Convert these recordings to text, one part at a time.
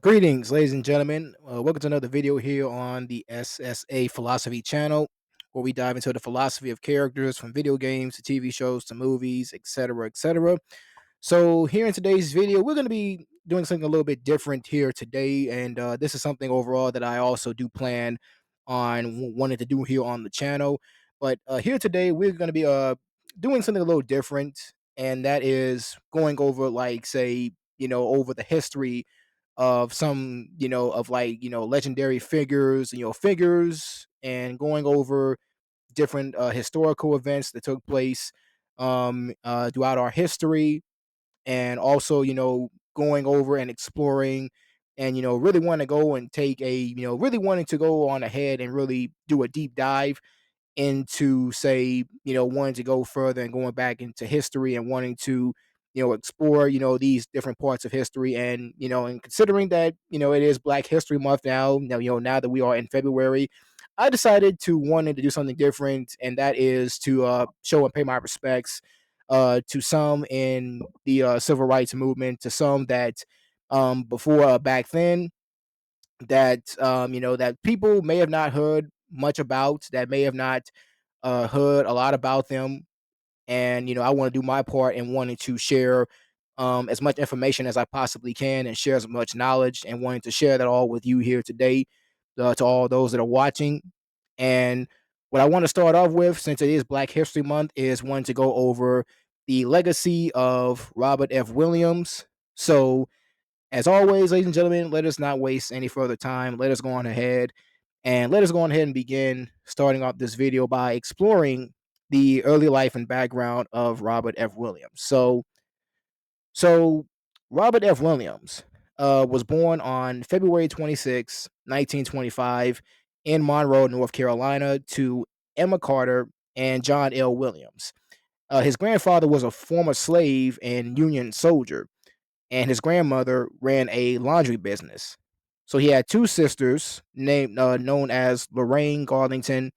Greetings, ladies and gentlemen. Welcome to another video here on the SSA Philosophy channel, where we dive into the philosophy of characters from video games to TV shows to movies, etc., etc. So, here in today's video, we're going to be doing something a little bit different here today, and this is something overall that I also do plan on wanting to do here on the channel. But here today, we're going to be doing something a little different, and that is going over, like, say, over the history of some, of like, legendary figures and going over different historical events that took place throughout our history, and also, going over and exploring and, really want to go and take a, really wanting to go on ahead and really do a deep dive into, say, wanting to go further and going back into history and wanting to, explore, these different parts of history. And, and considering that, it is Black History Month now that we are in February, I decided to wanting to do something different, and that is to show and pay my respects to some in the civil rights movement, to some that before back then, that that people may have not heard much about, that may have not heard a lot about them. And I want to do my part in wanting to share as much information as I possibly can, and share as much knowledge, and wanting to share that all with you here today, to all those that are watching. And what I want to start off with, since it is Black History Month, is wanting to go over the legacy of Robert F. Williams. So, as always, ladies and gentlemen, let us not waste any further time. Let us go on ahead and begin starting off this video by exploring the early life and background of Robert F. Williams. So Robert F. Williams was born on February 26, 1925, in Monroe, North Carolina, to Emma Carter and John L. Williams. His grandfather was a former slave and Union soldier, and his grandmother ran a laundry business. So he had two sisters named known as Lorraine Garlington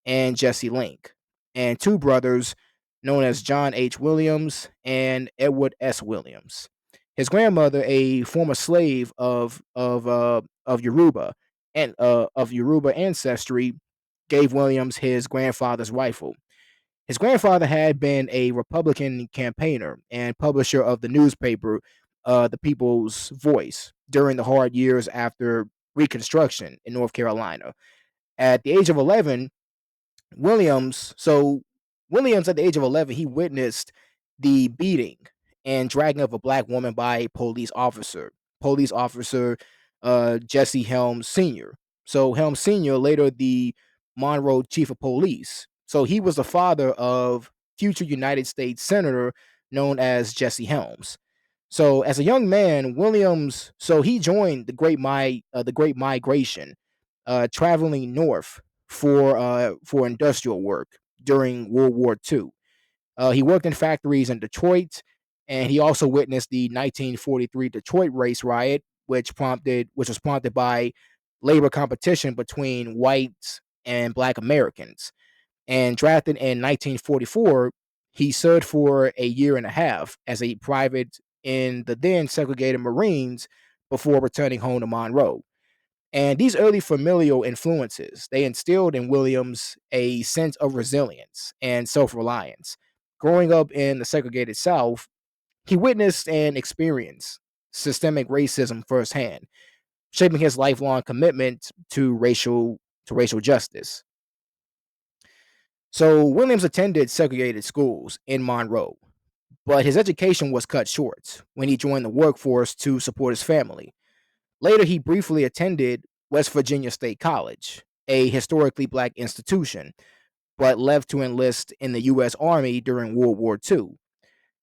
and Jesse Link, and two brothers known as John H. Williams and Edward S. Williams. His grandmother, a former slave of Yoruba and of Yoruba ancestry, gave Williams his grandfather's rifle. His grandfather had been a Republican campaigner and publisher of the newspaper, The People's Voice, during the hard years after Reconstruction in North Carolina. At the age of 11, Williams, so Williams, at the age of 11, he witnessed the beating and dragging of a black woman by a police officer Jesse Helms Sr. So Helms Sr., later the Monroe chief of police. So he was the father of future United States Senator known as Jesse Helms. So as a young man, Williams, so he joined the Great Migration, traveling north for industrial work during World War II. He worked in factories in Detroit, and he also witnessed the 1943 Detroit race riot, which was prompted by labor competition between whites and Black Americans. And drafted in 1944, he served for a year and a half as a private in the then segregated Marines before returning home to Monroe. And these early familial influences, they instilled in Williams a sense of resilience and self-reliance. Growing up in the segregated South, he witnessed and experienced systemic racism firsthand, shaping his lifelong commitment to racial justice. So Williams attended segregated schools in Monroe, but his education was cut short when he joined the workforce to support his family. Later, he briefly attended West Virginia State College, a historically Black institution, but left to enlist in the U.S. Army during World War II.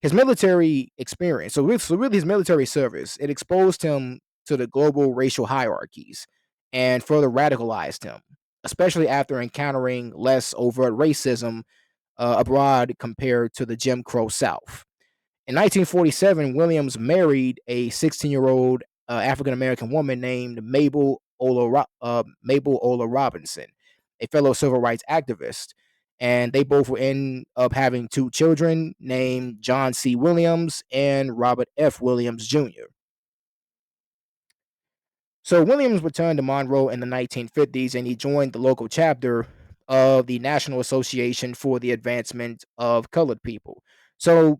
His military experience, so really his military service, it exposed him to the global racial hierarchies and further radicalized him, especially after encountering less overt racism abroad compared to the Jim Crow South. In 1947, Williams married a 16-year-old African American woman named Mabel Ola Robinson, a fellow civil rights activist. And they both will end up having two children named John C. Williams and Robert F. Williams Jr. So Williams returned to Monroe in the 1950s and he joined the local chapter of the National Association for the Advancement of Colored People. So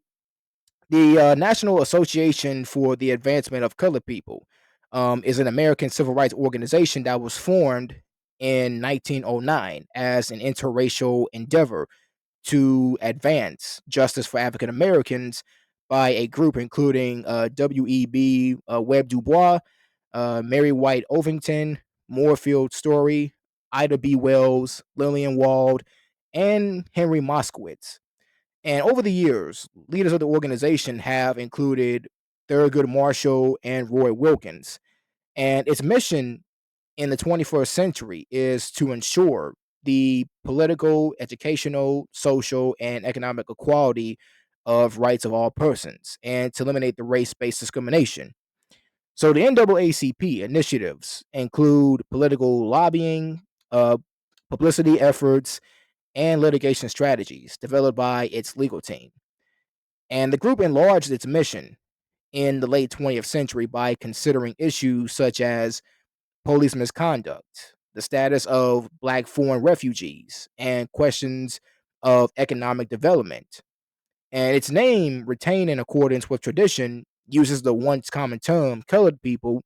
the National Association for the Advancement of Colored People is an American civil rights organization that was formed in 1909 as an interracial endeavor to advance justice for African Americans by a group including W.E.B. Webb Du Bois, Mary White Ovington, Moorfield Story, Ida B. Wells, Lillian Wald, and Henry Moskowitz. And over the years, leaders of the organization have included Thurgood Marshall and Roy Wilkins. And its mission in the 21st century is to ensure the political, educational, social, and economic equality of rights of all persons and to eliminate the race based discrimination. So the NAACP initiatives include political lobbying, uh, publicity efforts, and litigation strategies developed by its legal team. And the group enlarged its mission in the late 20th century by considering issues such as police misconduct, the status of Black foreign refugees, and questions of economic development. And its name, retained in accordance with tradition, uses the once common term colored people,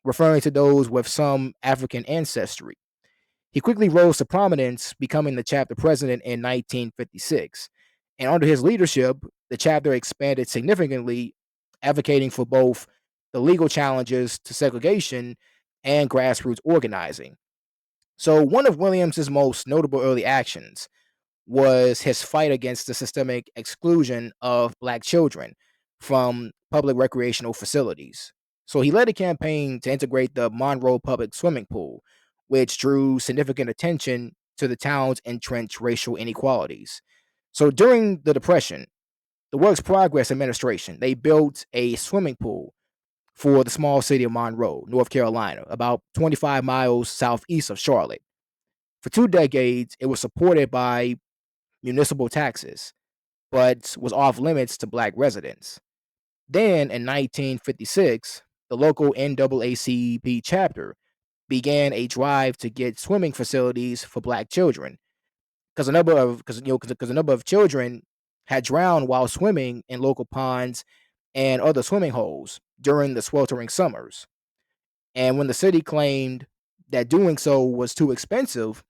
referring to those with some African ancestry. He quickly rose to prominence, becoming the chapter president in 1956. And under his leadership, the chapter expanded significantly, advocating for both the legal challenges to segregation and grassroots organizing. So, one of Williams's most notable early actions was his fight against the systemic exclusion of Black children from public recreational facilities. So he led a campaign to integrate the Monroe public swimming pool, which drew significant attention to the town's entrenched racial inequalities. So during the Depression, the Works Progress Administration, they built a swimming pool for the small city of Monroe, North Carolina, about 25 miles southeast of Charlotte. For 2 decades, it was supported by municipal taxes, but was off limits to Black residents. Then in 1956, the local NAACP chapter began a drive to get swimming facilities for Black children because a number of children had drowned while swimming in local ponds and other swimming holes during the sweltering summers. And when the city claimed that doing so was too expensive,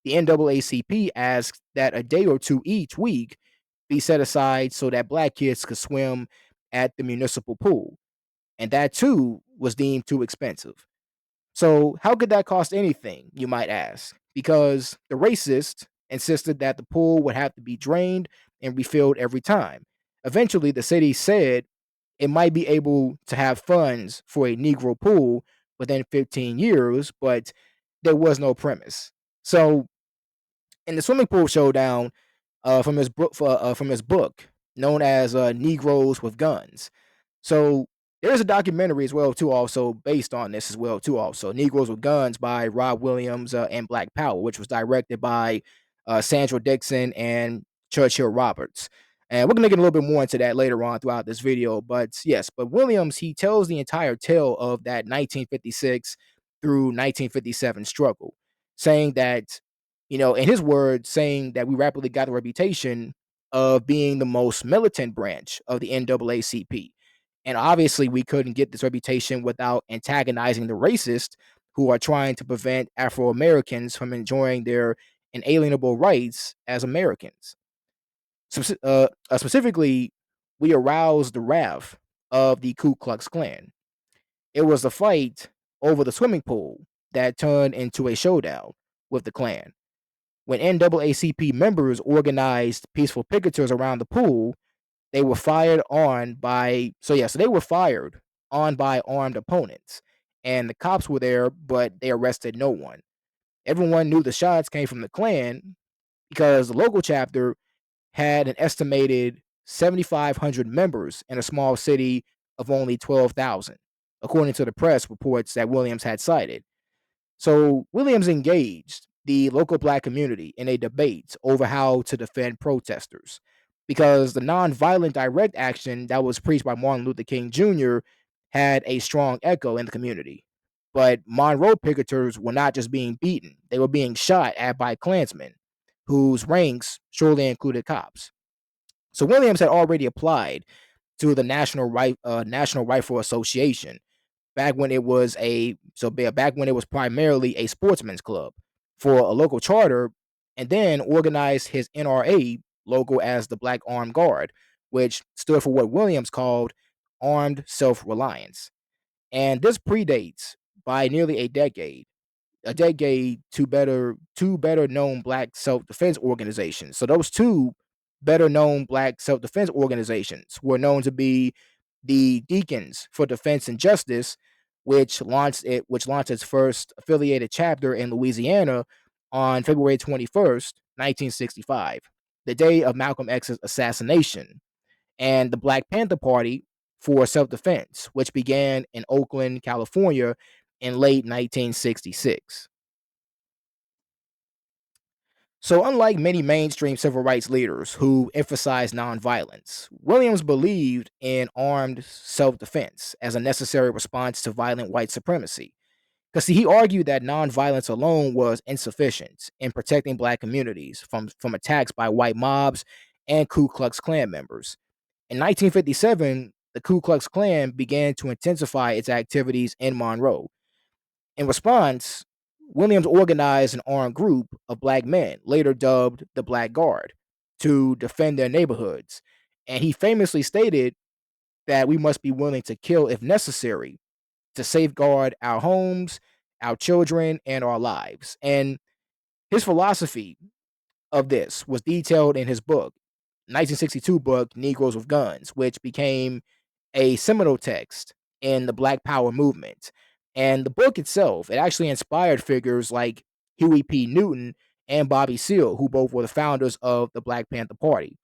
the NAACP asked that a day or two each week be set aside so that Black kids could swim at the municipal pool. And that too was deemed too expensive. So, how could that cost anything, you might ask? Because the racist insisted that the pool would have to be drained and refilled every time. Eventually, the city said it might be able to have funds for a Negro pool within 15 years, but there was no premise. So, in the swimming pool showdown, from his book known as Negroes with Guns. So there's a documentary as well too, also based on this as well too. Also, Negroes with Guns by RobertFWilliams and Black Power, which was directed by Sandra Dixon and Churchill Roberts. And we're gonna get a little bit more into that later on throughout this video. But yes, but Williams he tells the entire tale of that 1956 through 1957 struggle, saying that in his words, saying that we rapidly got the reputation of being the most militant branch of the NAACP. And obviously, we couldn't get this reputation without antagonizing the racists who are trying to prevent Afro Americans from enjoying their inalienable rights as Americans. Specifically, we aroused the wrath of the Ku Klux Klan. It was a fight over the swimming pool that turned into a showdown with the Klan. When NAACP members organized peaceful picketers around the pool, they were fired on by so they were fired on by armed opponents. And the cops were there, but they arrested no one. Everyone knew the shots came from the Klan because the local chapter had an estimated 7,500 members in a small city of only 12,000, according to the press reports that Williams had cited. So Williams engaged the local Black community in a debate over how to defend protesters because the nonviolent direct action that was preached by Martin Luther King Jr. had a strong echo in the community. But Monroe picketers were not just being beaten, they were being shot at by Klansmen, whose ranks surely included cops. So Williams had already applied to the National Rifle Association back when it was back when it was primarily a sportsman's club for a local charter, and then organized his NRA logo as the Black Armed Guard, which stood for what Williams called armed self-reliance. And this predates by nearly a decade to better known black self-defense organizations. So those two better known black self-defense organizations were known to be the Deacons for Defense and Justice, which launched its first affiliated chapter in Louisiana on February 21st, 1965, the day of Malcolm X's assassination, and the Black Panther Party for self-defense, which began in Oakland, California in late 1966. So, unlike many mainstream civil rights leaders who emphasized nonviolence, Williams believed in armed self defense as a necessary response to violent white supremacy. Because he argued that nonviolence alone was insufficient in protecting black communities from attacks by white mobs and Ku Klux Klan members. In 1957, the Ku Klux Klan began to intensify its activities in Monroe. In response, Williams organized an armed group of black men, later dubbed the Black Guard, to defend their neighborhoods. And he famously stated that we must be willing to kill if necessary to safeguard our homes, our children, and our lives. And his philosophy of this was detailed in his 1962 book, Negroes with Guns, which became a seminal text in the Black Power movement. And the book itself, it actually inspired figures like Huey P. Newton and Bobby Seale, who both were the founders of the Black Panther Party.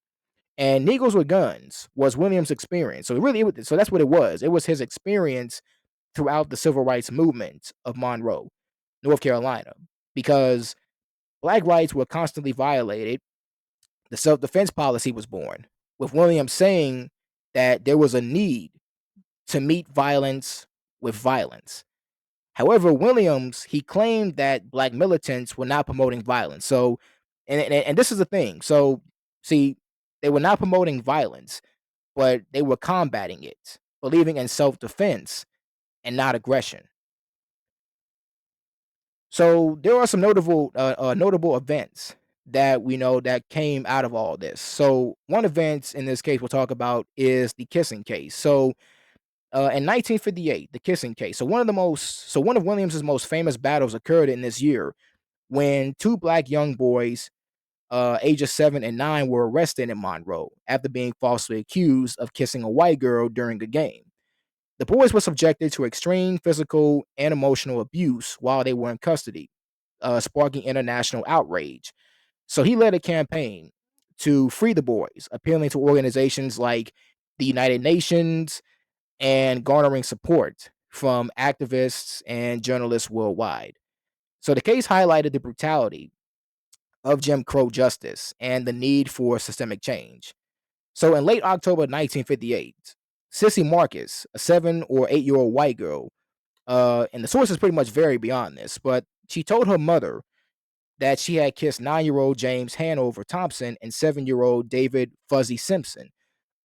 And Negroes with Guns was Williams' experience. So that's what it was. It was his experience throughout the civil rights movement of Monroe, North Carolina, because black rights were constantly violated. The self defense policy was born, with Williams saying that there was a need to meet violence with violence. However, Williams, he claimed that black militants were not promoting violence. So, and this is the thing. So, see, they were not promoting violence, but they were combating it, believing in self defense and not aggression. So there are some notable events that we know that came out of all this. So one event in this case we'll talk about is the kissing case. So in 1958, the kissing case. One of Williams's most famous battles occurred in this year when two black young boys, ages 7 and 9, were arrested in Monroe after being falsely accused of kissing a white girl during a game. The boys were subjected to extreme physical and emotional abuse while they were in custody, sparking international outrage. So he led a campaign to free the boys, appealing to organizations like the United Nations and garnering support from activists and journalists worldwide. So the case highlighted the brutality of Jim Crow justice and the need for systemic change. So in late October 1958, Sissy Marcus, a 7 or 8 year old white girl, and the sources pretty much vary beyond this, but she told her mother that she had kissed 9 year old James Hanover Thompson and 7 year old David Fuzzy Simpson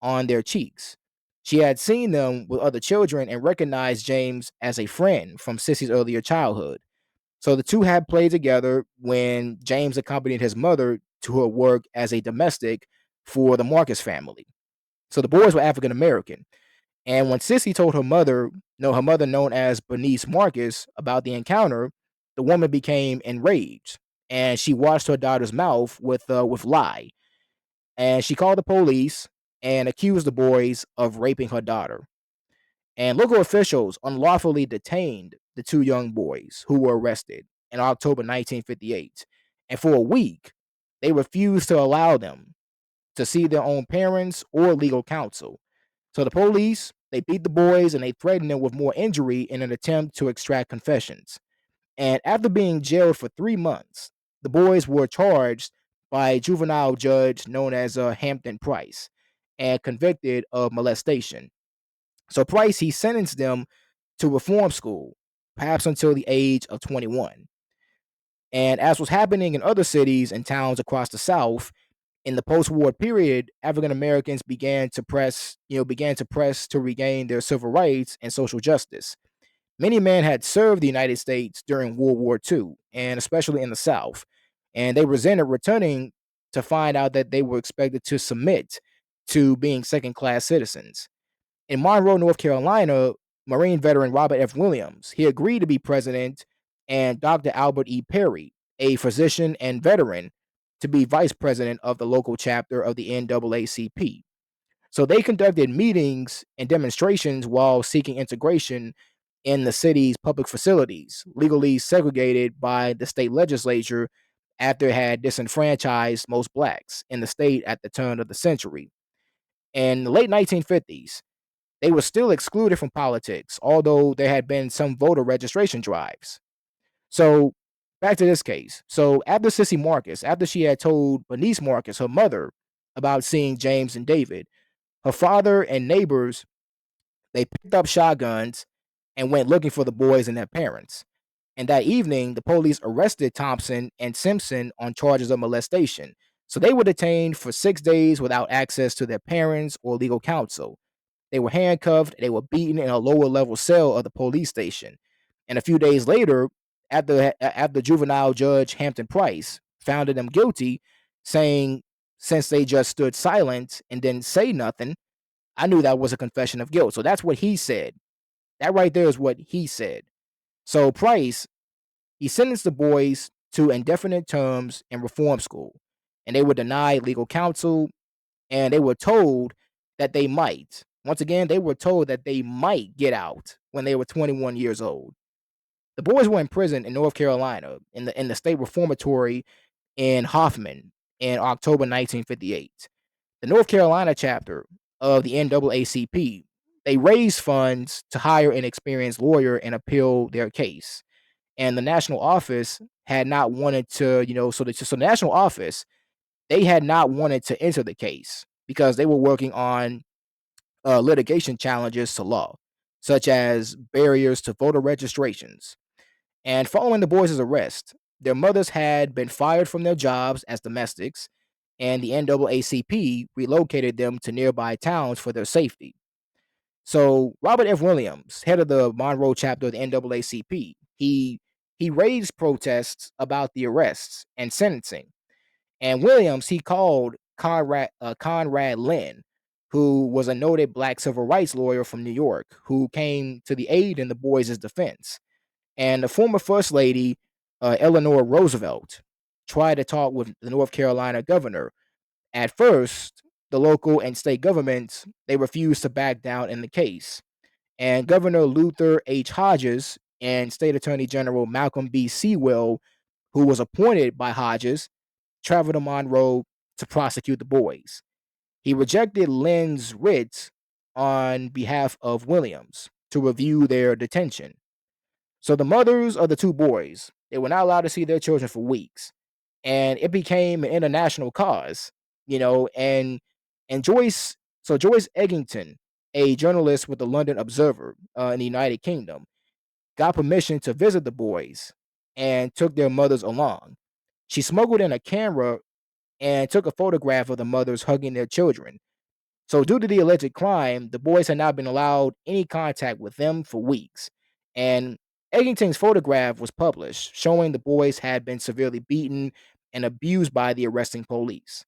on their cheeks. She had seen them with other children and recognized James as a friend from Sissy's earlier childhood. So the two had played together when James accompanied his mother to her work as a domestic for the Marcus family. So the boys were African American. And when Sissy told her mother, no, her mother known as Bernice Marcus, about the encounter, the woman became enraged and she washed her daughter's mouth with lye. And she called the police and accused the boys of raping her daughter. And local officials unlawfully detained the two young boys who were arrested in October 1958. And for a week, they refused to allow them to see their own parents or legal counsel. So the police, they beat the boys and they threatened them with more injury in an attempt to extract confessions. And after being jailed for 3 months, the boys were charged by a juvenile judge known as Hampton Price and convicted of molestation. So Price, he sentenced them to reform school perhaps until the age of 21. And as was happening in other cities and towns across the South, in the post-war period, African Americans began to press to regain their civil rights and social justice. Many men had served the United States during World War II, and especially in the South, and they resented returning to find out that they were expected to submit to being second-class citizens. In Monroe, North Carolina, Marine veteran Robert F. Williams, he agreed to be president, and Dr. Albert E. Perry, a physician and veteran, to be vice president of the local chapter of the NAACP. So they conducted meetings and demonstrations while seeking integration in the city's public facilities, legally segregated by the state legislature after it had disenfranchised most blacks in the state at the turn of the century. In the late 1950s, they were still excluded from politics, although there had been some voter registration drives. So, back to this case. So, after Sissy Marcus, after she had told Bernice Marcus, her mother, about seeing James and David, her father and neighbors, they picked up shotguns and went looking for the boys and their parents. And that evening, the police arrested Thompson and Simpson on charges of molestation. So they were detained for 6 days without access to their parents or legal counsel. They were handcuffed, they were beaten in a lower level cell of the police station. And a few days later, after juvenile judge Hampton Price found them guilty, saying, since they just stood silent and didn't say nothing, I knew that was a confession of guilt. So that's what he said. That right there is what he said. So Price, he sentenced the boys to indefinite terms in reform school, and they were denied legal counsel, and they were told that they might. Once again, they were told that they might get out when they were 21 years old. The boys were imprisoned in North Carolina in the state reformatory in Hoffman in October 1958. The North Carolina chapter of the NAACP, they raised funds to hire an experienced lawyer and appeal their case. And the national office had not wanted to, so the national office, they had not wanted to enter the case because they were working on litigation challenges to law, such as barriers to voter registrations. And following the boys' arrest, their mothers had been fired from their jobs as domestics, and the NAACP relocated them to nearby towns for their safety. So Robert F. Williams, head of the Monroe chapter of the NAACP, he raised protests about the arrests and sentencing. And Williams, he called Conrad Lynn, who was a noted black civil rights lawyer from New York, who came to the aid in the boys' defense. And the former First Lady, Eleanor Roosevelt, tried to talk with the North Carolina governor. At first, the local and state governments, they refused to back down in the case. And Governor Luther H. Hodges and State Attorney General Malcolm B. Sewell, who was appointed by Hodges, traveled to Monroe to prosecute the boys. He rejected Lynn's writ on behalf of Williams to review their detention. So the mothers of the two boys, they were not allowed to see their children for weeks. And it became an international cause, and Joyce Eggington, a journalist with the London Observer in the United Kingdom, got permission to visit the boys and took their mothers along. She smuggled in a camera and took a photograph of the mothers hugging their children. So, due to the alleged crime, the boys had not been allowed any contact with them for weeks. And Eggington's photograph was published, showing the boys had been severely beaten and abused by the arresting police.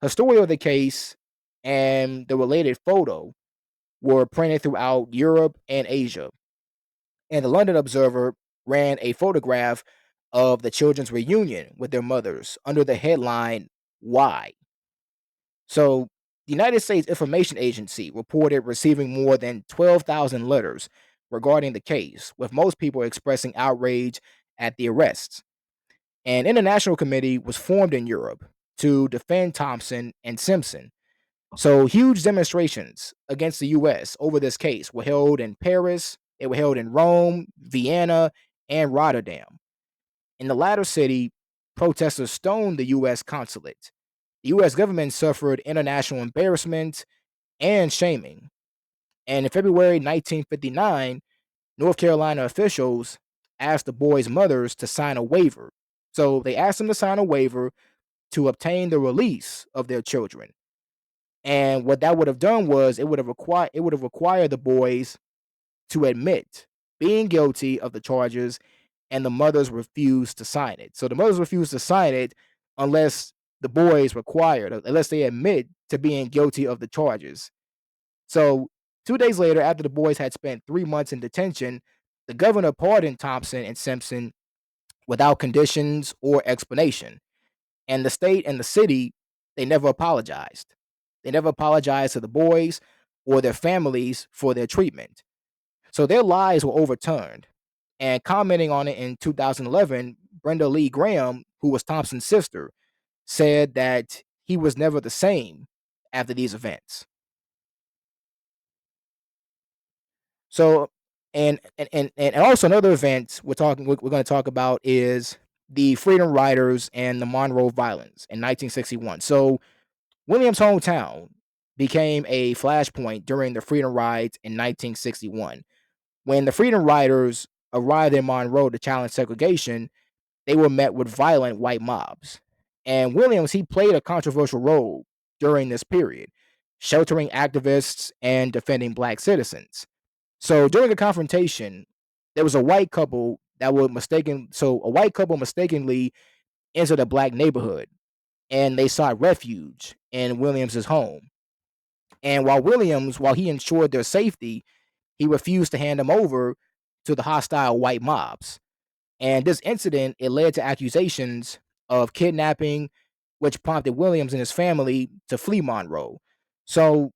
Her story of the case and the related photo were printed throughout Europe and Asia. And the London Observer ran a photograph of the children's reunion with their mothers under the headline, Why? So, the United States Information Agency reported receiving more than 12,000 letters regarding the case, with most people expressing outrage at the arrests. An international committee was formed in Europe to defend Thompson and Simpson. So, huge demonstrations against the U.S. over this case were held in Paris, they were held in Rome, Vienna, and Rotterdam. In the latter city, protesters stoned the U.S. consulate. The U.S. government suffered international embarrassment and shaming. And in February 1959, North Carolina officials, asked the boys' mothers to sign a waiver. So they asked them to sign a waiver to obtain the release of their children. And what that would have done was it would have required the boys to admit being guilty of the charges, and the mothers refused to sign it. So the mothers refused to sign it unless the boys required, unless they admit to being guilty of the charges. So 2 days later, after the boys had spent 3 months in detention, the governor pardoned Thompson and Simpson without conditions or explanation. And the state and the city, they never apologized. They never apologized to the boys or their families for their treatment. So their lives were overturned. And commenting on it in 2011, Brenda Lee Graham, who was Thompson's sister, said that he was never the same after these events. So, and also another event we're going to talk about is the Freedom Riders and the Monroe violence in 1961. So, Williams' hometown became a flashpoint during the Freedom Rides in 1961. When the Freedom Riders arrived in Monroe to challenge segregation, they were met with violent white mobs. And Williams, he played a controversial role during this period, sheltering activists and defending black citizens. So during a confrontation, there was a white couple that were mistaken. So a white couple mistakenly entered a black neighborhood, and they sought refuge in Williams's home. And while he ensured their safety, he refused to hand them over to the hostile white mobs. And this incident, it led to accusations of kidnapping, which prompted Williams and his family to flee Monroe. So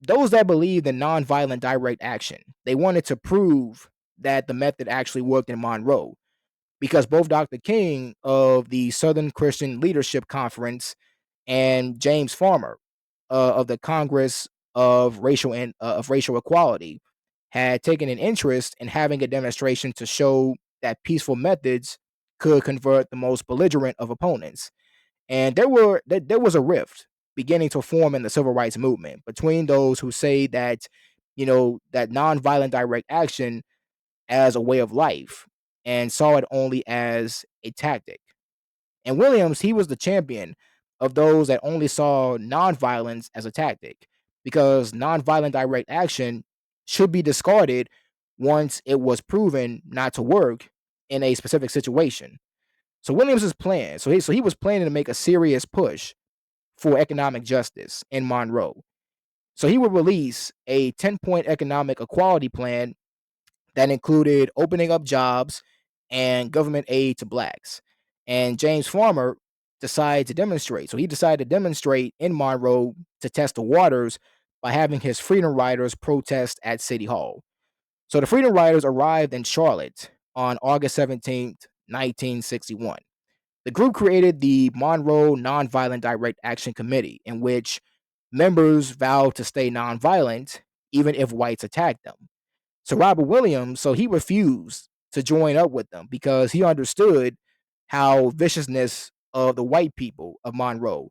those that believed in nonviolent direct action, they wanted to prove that the method actually worked in Monroe, because both Dr. King of the Southern Christian Leadership Conference and James Farmer of the Congress of Racial Equality had taken an interest in having a demonstration to show that peaceful methods could convert the most belligerent of opponents. And there was a rift beginning to form in the civil rights movement between those who say that, that nonviolent direct action as a way of life and saw it only as a tactic. And Williams, he was the champion of those that only saw nonviolence as a tactic, because nonviolent direct action should be discarded once it was proven not to work in a specific situation. So Williams's plan, so he was planning to make a serious push for economic justice in Monroe. So he would release a 10-point economic equality plan that included opening up jobs and government aid to blacks. And James Farmer decided to demonstrate. So he decided to demonstrate in Monroe to test the waters by having his Freedom Riders protest at City Hall. So the Freedom Riders arrived in Charlotte on August 17th, 1961. The group created the Monroe Nonviolent Direct Action Committee, in which members vowed to stay nonviolent even if whites attacked them. So Robert Williams, so he refused to join up with them because he understood how viciousness of the white people of Monroe.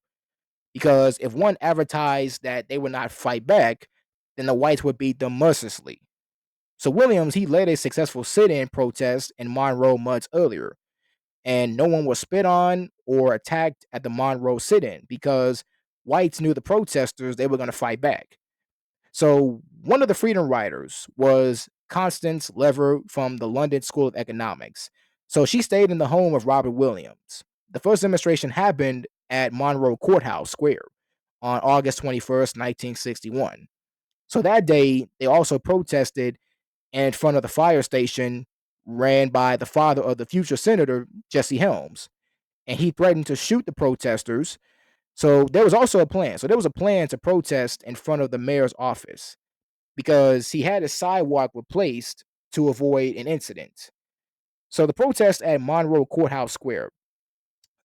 Because if one advertised that they would not fight back, then the whites would beat them mercilessly. So Williams, he led a successful sit-in protest in Monroe months earlier, and no one was spit on or attacked at the Monroe sit-in because whites knew the protesters, they were going to fight back. So one of the freedom riders was Constance Lever from the London School of Economics. So she stayed in the home of Robert Williams. The first demonstration happened at Monroe Courthouse Square on August 21st, 1961. So that day, they also protested in front of the fire station ran by the father of the future Senator Jesse Helms, and he threatened to shoot the protesters. So there was also a plan. So there was a plan to protest in front of the mayor's office because he had a sidewalk replaced to avoid an incident. So the protest at Monroe Courthouse Square,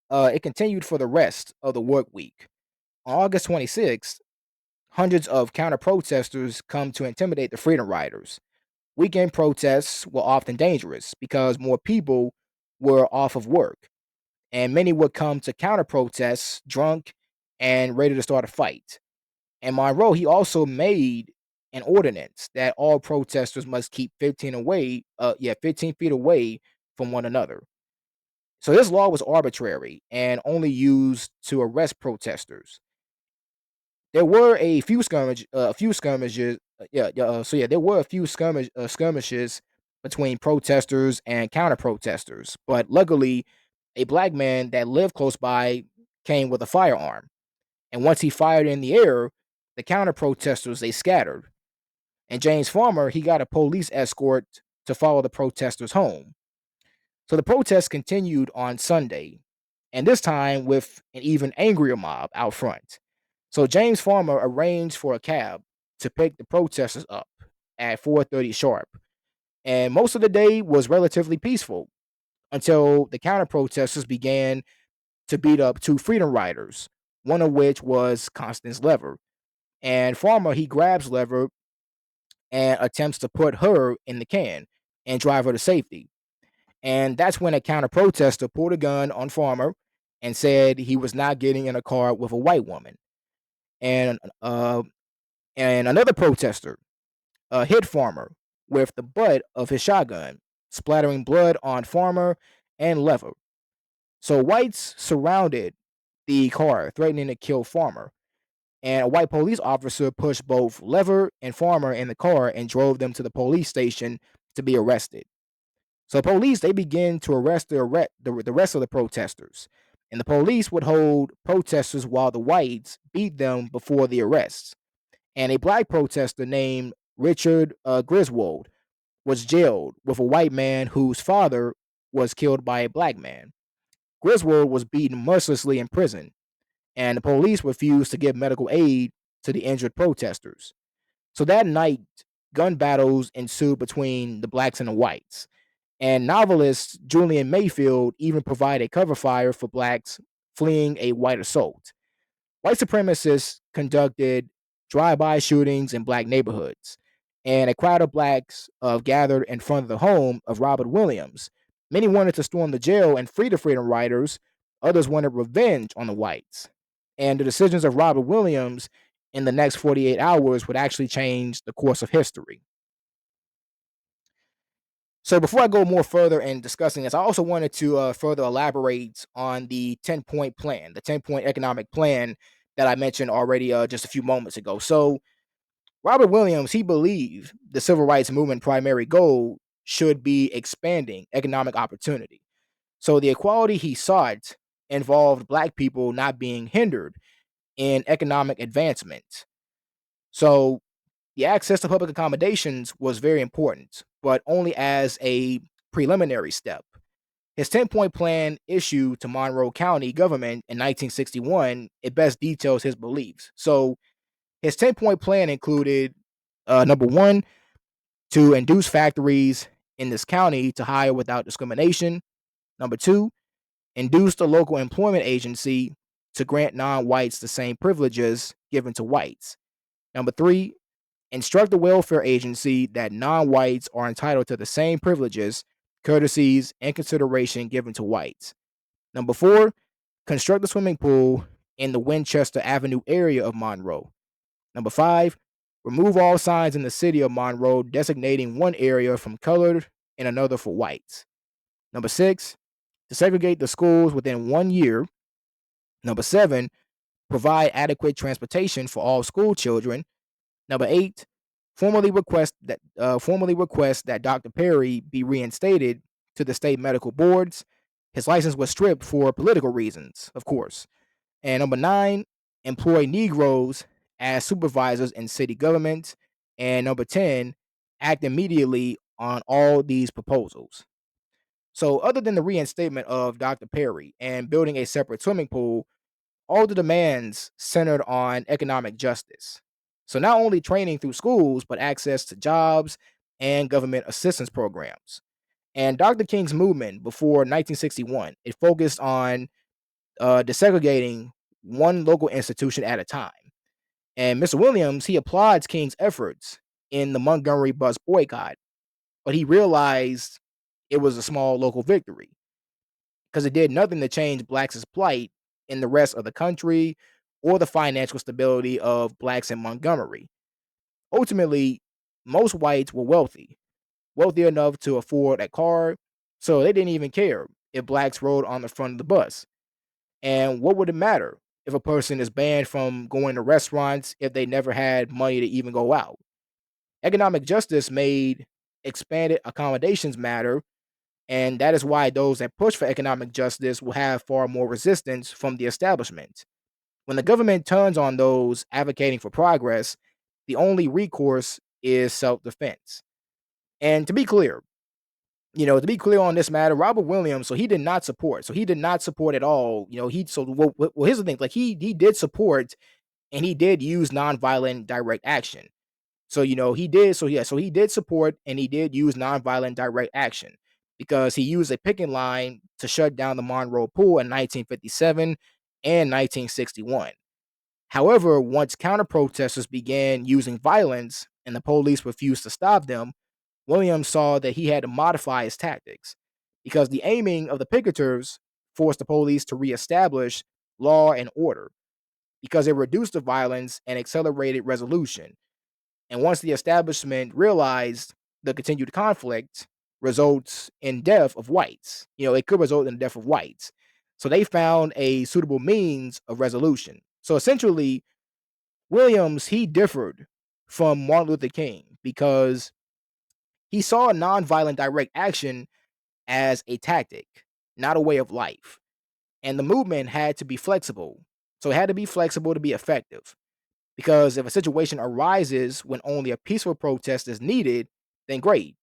it continued for the rest of the work week. On August 26th, hundreds of counter protesters come to intimidate the Freedom Riders. Weekend protests were often dangerous because more people were off of work, and many would come to counter protests drunk and ready to start a fight. And Monroe, he also made an ordinance that all protesters must keep 15 feet away from one another. So this law was arbitrary and only used to arrest protesters. There were a few skirmishes. There were a few skirmishes between protesters and counter protesters. But luckily, a black man that lived close by came with a firearm, and once he fired in the air, the counter protesters they scattered. And James Farmer he got a police escort to follow the protesters home. So the protests continued on Sunday, and this time with an even angrier mob out front. So James Farmer arranged for a cab to pick the protesters up at 4:30 sharp. And most of the day was relatively peaceful until the counter protesters began to beat up two freedom riders, one of which was Constance Lever. And Farmer he grabs Lever and attempts to put her in the can and drive her to safety. And that's when a counter protester pulled a gun on Farmer and said he was not getting in a car with a white woman. And another protester hit Farmer with the butt of his shotgun, splattering blood on Farmer and Lever. So whites surrounded the car, threatening to kill Farmer. And a white police officer pushed both Lever and Farmer in the car and drove them to the police station to be arrested. So police they began to arrest the rest of the protesters, and the police would hold protesters while the whites beat them before the arrests. And a black protester named Richard Griswold was jailed with a white man whose father was killed by a black man. Griswold was beaten mercilessly in prison, and the police refused to give medical aid to the injured protesters. So that night, gun battles ensued between the blacks and the whites. And novelist Julian Mayfield even provided cover fire for blacks fleeing a white assault. White supremacists conducted drive-by shootings in black neighborhoods, and a crowd of blacks gathered in front of the home of Robert Williams. Many wanted to storm the jail and free the freedom riders. Others wanted revenge on the whites. And the decisions of Robert Williams in the next 48 hours would actually change the course of history. So before I go more further in discussing this, I also wanted to further elaborate on the 10-point plan, the 10-point economic plan that I mentioned already just a few moments ago. So Robert Williams, he believed the civil rights movement primary goal should be expanding economic opportunity. So the equality he sought involved black people not being hindered in economic advancement. So the access to public accommodations was very important, but only as a preliminary step. His 10-point plan issued to Monroe County government in 1961, it best details his beliefs. So his 10-point plan included number one, to induce factories in this county to hire without discrimination. Number two, induce the local employment agency to grant non whites the same privileges given to whites. Number three, instruct the welfare agency that non whites are entitled to the same privileges, courtesies, and consideration given to whites. Number four, construct a swimming pool in the Winchester Avenue area of Monroe. Number five, remove all signs in the city of Monroe designating one area from colored and another for whites. Number six, to segregate the schools within 1 year. Number seven, provide adequate transportation for all school children. Number eight, formally request that Dr. Perry be reinstated to the state medical boards. His license was stripped for political reasons, of course. And number nine, employ Negroes as supervisors in city government. And number 10, act immediately on all these proposals. So, other than the reinstatement of Dr. Perry and building a separate swimming pool, all the demands centered on economic justice. So, not only training through schools, but access to jobs and government assistance programs. And Dr. King's movement before 1961, it focused on desegregating one local institution at a time. And Mr. Williams, he applauds King's efforts in the Montgomery bus boycott, but he realized it was a small local victory because it did nothing to change blacks' plight in the rest of the country or the financial stability of blacks in Montgomery. Ultimately, most whites were wealthy enough to afford a car So they didn't even care if blacks rode on the front of the bus. And what would it matter if a person is banned from going to restaurants if they never had money to even go out? Economic justice made expanded accommodations matter, and that is why those that push for economic justice will have far more resistance from the establishment. When the government turns on those advocating for progress, the only recourse is self defense. And to be clear on this matter, Robert Williams, so he did not support. So he did not support at all. Here's the thing, like he did support and he did use nonviolent direct action. So he did. So yeah, so he did support and he did use nonviolent direct action because he used a picking line to shut down the Monroe Pool in 1957 and 1961. However, once counter protesters began using violence and the police refused to stop them, Williams saw that he had to modify his tactics because the aiming of the picketers forced the police to reestablish law and order because it reduced the violence and accelerated resolution. And once the establishment realized the continued conflict results in death of whites, it could result in the death of whites. So they found a suitable means of resolution. So essentially, Williams, he differed from Martin Luther King because he saw nonviolent direct action as a tactic, not a way of life. And the movement had to be flexible. So it had to be flexible to be effective. Because if a situation arises when only a peaceful protest is needed, then great.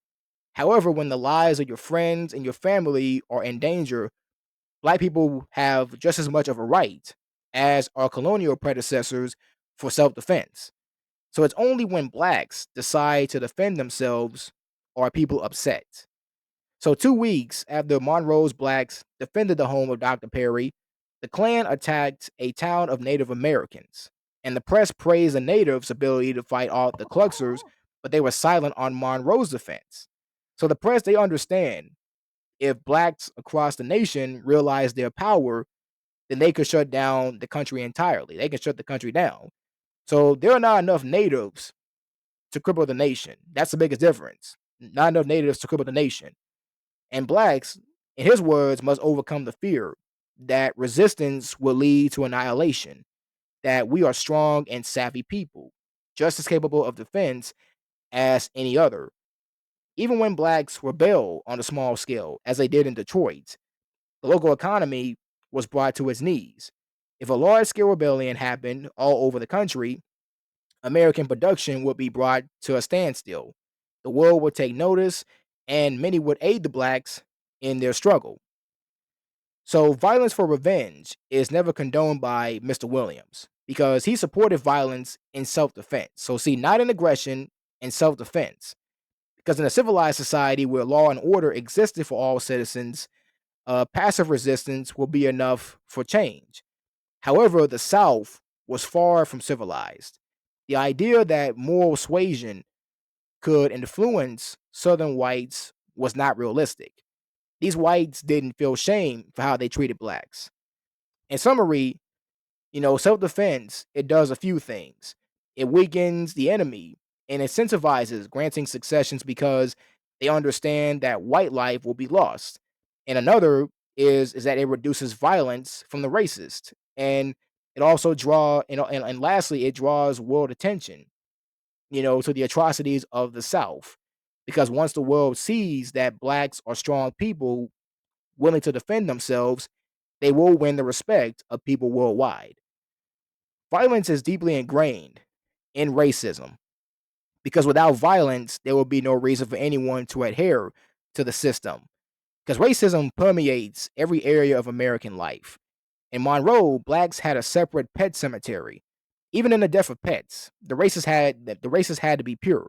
However, when the lives of your friends and your family are in danger, black people have just as much of a right as our colonial predecessors for self defense. So it's only when blacks decide to defend themselves are people upset. So 2 weeks after Monroe's blacks defended the home of Dr. Perry, the Klan attacked a town of Native Americans. And the press praised the natives' ability to fight off the Kluxers, but they were silent on Monroe's defense. So the press, they understand if blacks across the nation realize their power, then they could shut down the country entirely. They can shut the country down. So there are not enough natives to cripple the nation. That's the biggest difference. Not enough natives to cripple the nation. And blacks, in his words, must overcome the fear that resistance will lead to annihilation, that we are strong and savvy people, just as capable of defense as any other. Even when blacks rebel on a small scale, as they did in Detroit, the local economy was brought to its knees. If a large scale rebellion happened all over the country, American production would be brought to a standstill. The world would take notice, and many would aid the blacks in their struggle. So, violence for revenge is never condoned by Mr. Williams because he supported violence in self defense. So, see, not in aggression, in self defense. Because in a civilized society where law and order existed for all citizens, passive resistance will be enough for change. However, the South was far from civilized. The idea that moral suasion could influence Southern whites was not realistic. These whites didn't feel shame for how they treated blacks. In summary, self defense, it does a few things. It weakens the enemy and incentivizes granting successions because they understand that white life will be lost. And another is that it reduces violence from the racist. And it also and lastly, it draws world attention, to the atrocities of the South. Because once the world sees that blacks are strong people willing to defend themselves, they will win the respect of people worldwide. Violence is deeply ingrained in racism because without violence, there will be no reason for anyone to adhere to the system. Because racism permeates every area of American life. In Monroe, blacks had a separate pet cemetery. Even in the death of pets, the racists had to be pure.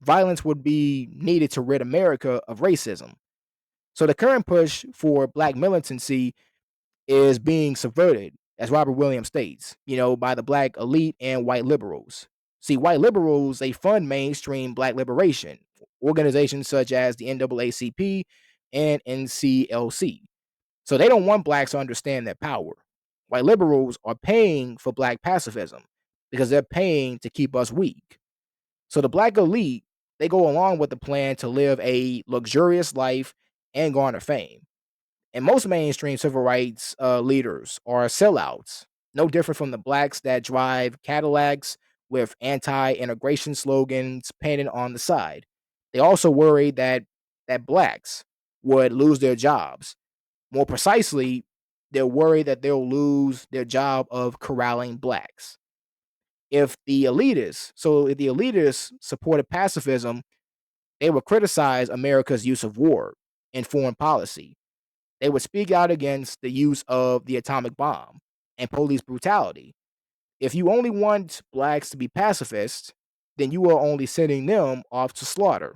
Violence would be needed to rid America of racism. So the current push for black militancy is being subverted, as Robert Williams states, by the black elite and white liberals. See, white liberals, they fund mainstream black liberation, organizations such as the NAACP and NCLC. So they don't want blacks to understand their power. White liberals are paying for black pacifism because they're paying to keep us weak. So the black elite, they go along with the plan to live a luxurious life and garner fame. And most mainstream civil rights leaders are sellouts, no different from the blacks that drive Cadillacs with anti-integration slogans painted on the side. They also worry that blacks would lose their jobs. More precisely, they're worried that they'll lose their job of corralling blacks. If the elitists supported pacifism, they would criticize America's use of war in foreign policy. They would speak out against the use of the atomic bomb and police brutality. If you only want blacks to be pacifists, then you are only sending them off to slaughter.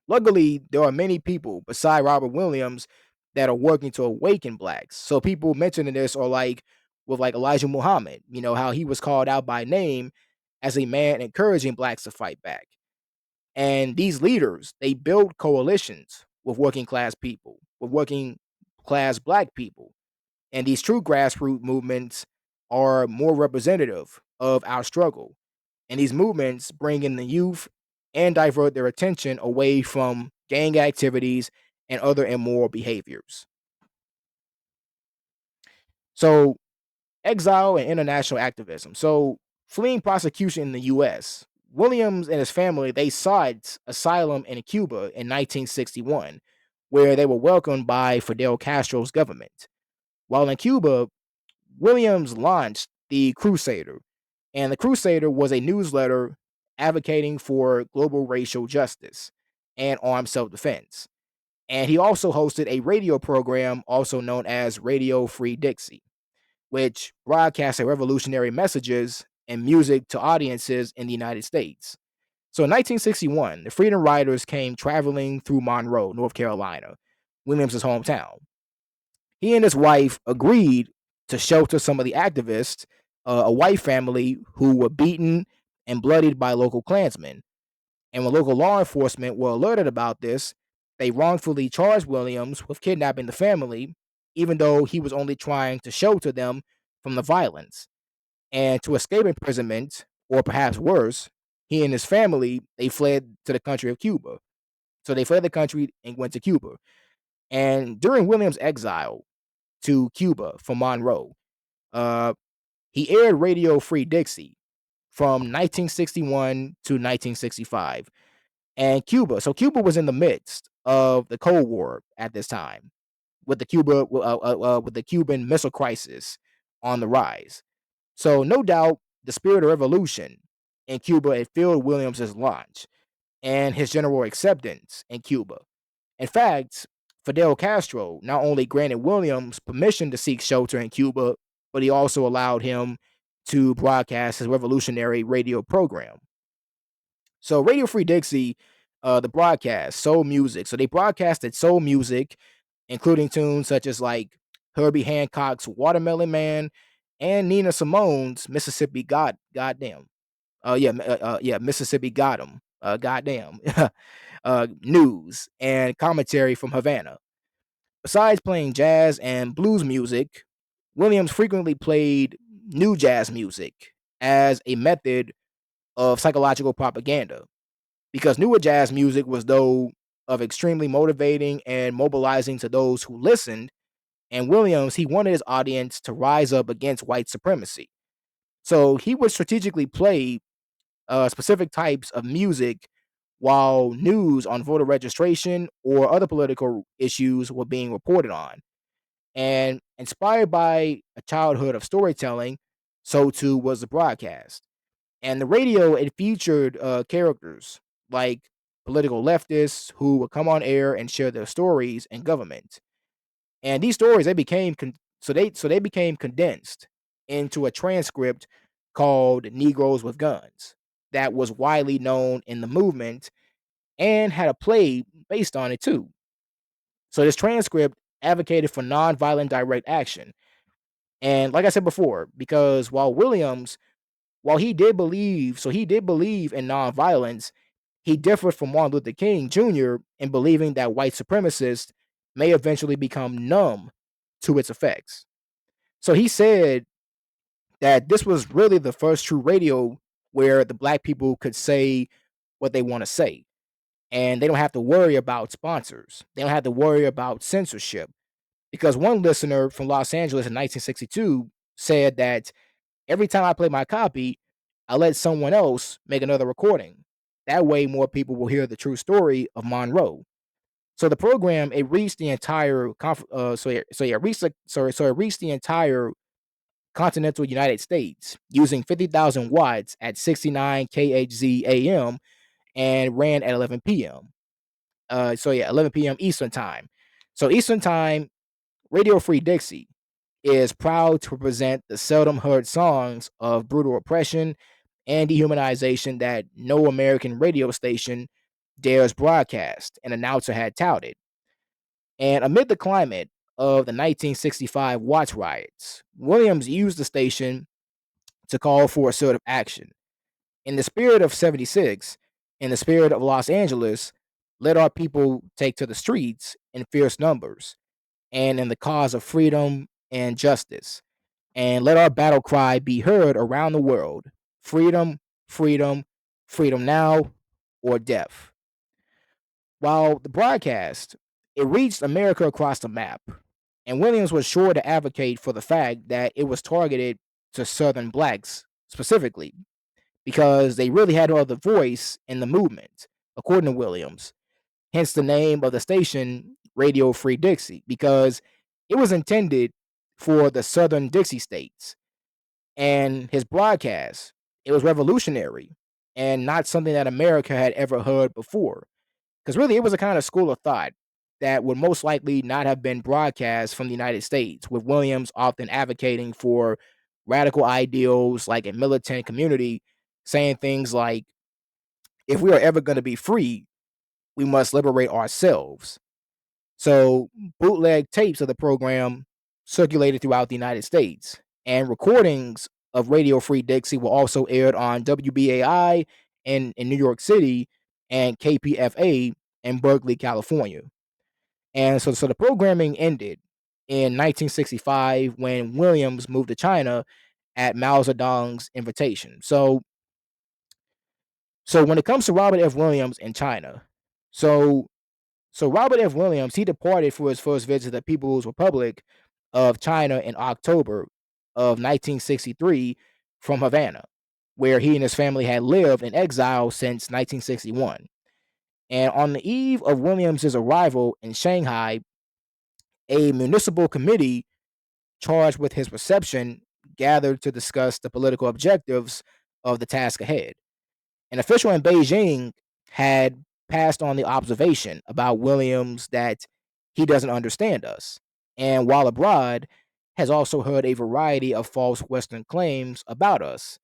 Luckily, there are many people beside Robert Williams that are working to awaken blacks. So people mentioning this are like with like Elijah Muhammad, how he was called out by name as a man encouraging blacks to fight back. And these leaders, they build coalitions with working class people, with working class black people. And these true grassroots movements are more representative of our struggle. And these movements bring in the youth and divert their attention away from gang activities and other immoral behaviors. So, exile and international activism. So, fleeing prosecution in the US, Williams and his family, they sought asylum in Cuba in 1961, where they were welcomed by Fidel Castro's government. While in Cuba, Williams launched the Crusader, and the Crusader was a newsletter advocating for global racial justice and armed self-defense. And he also hosted a radio program also known as Radio Free Dixie, which broadcasted revolutionary messages and music to audiences in the United States. So in 1961, the Freedom Riders came traveling through Monroe, North Carolina, Williams' hometown. He and his wife agreed to shelter some of the activists, a white family who were beaten and bloodied by local Klansmen. And when local law enforcement were alerted about this, they wrongfully charged Williams with kidnapping the family, even though he was only trying to shelter them from the violence. And to escape imprisonment, or perhaps worse, he and his family they fled to the country of Cuba. So they fled the country and went to Cuba. And during Williams' exile to Cuba from Monroe, uh, he aired Radio Free Dixie from 1961 to 1965. And Cuba was in the midst of the Cold War at this time, with the Cuban Missile Crisis on the rise. So no doubt, the spirit of revolution in Cuba had fueled Williams' launch and his general acceptance in Cuba. In fact, Fidel Castro not only granted Williams permission to seek shelter in Cuba, but he also allowed him to broadcast his revolutionary radio program. So Radio Free Dixie, the broadcast, soul music. So they broadcasted soul music, including tunes such as like Herbie Hancock's Watermelon Man and Nina Simone's Mississippi Goddamn. Mississippi Got 'em. Goddamn. News and commentary from Havana. Besides playing jazz and blues music, Williams frequently played new jazz music as a method of psychological propaganda because newer jazz music was though of extremely motivating and mobilizing to those who listened. And Williams, he wanted his audience to rise up against white supremacy. So he would strategically play specific types of music while news on voter registration or other political issues were being reported on. And inspired by a childhood of storytelling, so too was the broadcast. And the radio, it featured characters like political leftists who would come on air and share their stories in government. And these stories they became they became condensed into a transcript called Negroes with Guns that was widely known in the movement and had a play based on it too. So this transcript advocated for nonviolent direct action. And like I said before, because while he did believe in nonviolence, he differed from Martin Luther King Jr. in believing that white supremacists may eventually become numb to its effects. So he said that this was really the first true radio where the black people could say what they want to say. and they don't have to worry about sponsors. They don't have to worry about censorship. Because one listener from Los Angeles in 1962 said that every time I play my copy, I let someone else make another recording. That way, more people will hear the true story of Monroe. So the program it reached the entire it reached the entire continental United States using 50,000 watts at 69 kHz AM and ran at 11 p.m. 11 p.m. Eastern time. So Eastern time, Radio Free Dixie is proud to present the seldom heard songs of brutal oppression and dehumanization that no American radio station dares broadcast, an announcer had touted. And amid the climate of the 1965 Watts riots, Williams used the station to call for assertive action. In the spirit of 76, in the spirit of Los Angeles, let our people take to the streets in fierce numbers, and in the cause of freedom and justice. And let our battle cry be heard around the world: freedom, freedom, freedom now, or death. While the broadcast, it reached America across the map, and Williams was sure to advocate for the fact that it was targeted to Southern blacks specifically, because they really had no other voice in the movement, according to Williams. Hence the name of the station, Radio Free Dixie, because it was intended for the Southern Dixie states. And his broadcast, it was revolutionary and not something that America had ever heard before. Because really, it was a kind of school of thought that would most likely not have been broadcast from the United States, with Williams often advocating for radical ideals like a militant community, saying things like, if we are ever going to be free, we must liberate ourselves. So, bootleg tapes of the program circulated throughout the United States, and recordings of Radio Free Dixie were also aired on WBAI in New York City and KPFA in Berkeley, California. And so the programming ended in 1965 when Williams moved to China at Mao Zedong's invitation. So when it comes to Robert F. Williams in China, so so Robert F. Williams, he departed for his first visit to the People's Republic of China in October of 1963 from Havana, where he and his family had lived in exile since 1961. And on the eve of Williams's arrival in Shanghai, a municipal committee charged with his reception gathered to discuss the political objectives of the task ahead. An official in Beijing had passed on the observation about Williams that he doesn't understand us, and while abroad, has also heard a variety of false Western claims about us.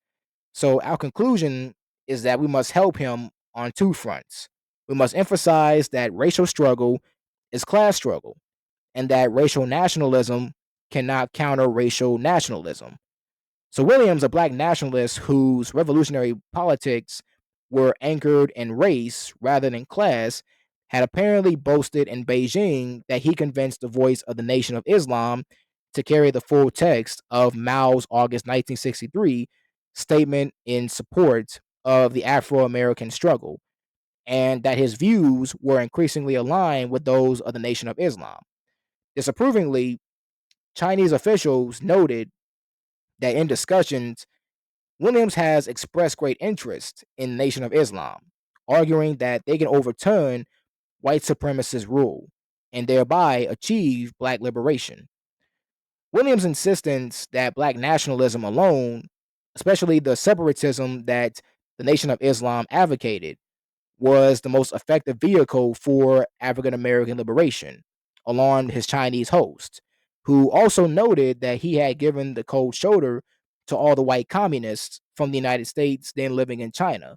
So, our conclusion is that we must help him on two fronts. We must emphasize that racial struggle is class struggle, and that racial nationalism cannot counter racial nationalism. So Williams, a black nationalist whose revolutionary politics were anchored in race rather than class, had apparently boasted in Beijing that he convinced the voice of the Nation of Islam to carry the full text of Mao's August 1963 statement in support of the Afro American struggle, and that his views were increasingly aligned with those of the Nation of Islam. Disapprovingly, Chinese officials noted that in discussions, Williams has expressed great interest in the Nation of Islam, arguing that they can overturn white supremacist rule and thereby achieve black liberation. Williams' insistence that black nationalism alone, especially the separatism that the Nation of Islam advocated, was the most effective vehicle for African American liberation, alarmed his Chinese host, who also noted that he had given the cold shoulder to all the white communists from the United States then living in China.